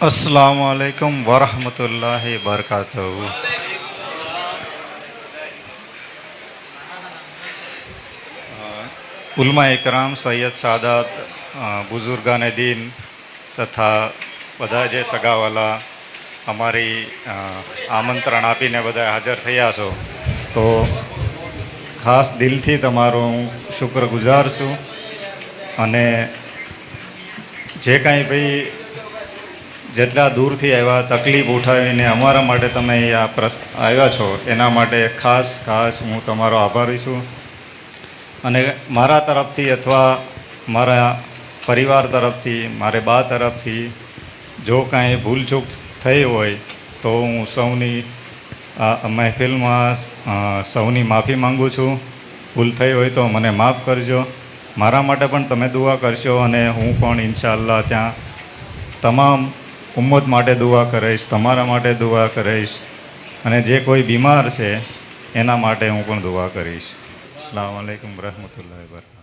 अस्सलामुअलैकुम वरहमतुल्लाहि वबरकातुहू। उलमा इकराम, सैयद सादात, बुजुर्गान दीन तथा બધા જે સગાવાલા અમારી આમંત્રણ આપીને બધા હાજર થયા છો, તો ખાસ દિલથી તમારો હું શુક્રગુજાર છું. અને જે કાંઈ ભાઈ જેટલા દૂરથી આવ્યા, તકલીફ ઉઠાવીને અમારા માટે તમે આવ્યા છો, એના માટે ખાસ હું તમારો આભારી છું. અને મારા તરફથી અથવા મારા પરિવાર તરફથી, મારે બા તરફથી જો કાંઈ ભૂલચૂક થઈ હોય તો હું સૌની મહેફિલમાં સૌની માફી માગું છું. ભૂલ થઈ હોય તો મને માફ કરજો. મારા માટે પણ તમે દુઆ કરશો અને હું પણ ઇન્શાઅલ્લાહ ત્યાં તમામ ઉમ્મત માટે દુઆ કરીશ, તમારા માટે દુઆ કરીશ, અને જે કોઈ બીમાર છે એના માટે હું પણ દુઆ કરીશ. અસ્સલામુ અલૈકુમ વરહમતુલ્લાહિ વબરકાતુહુ.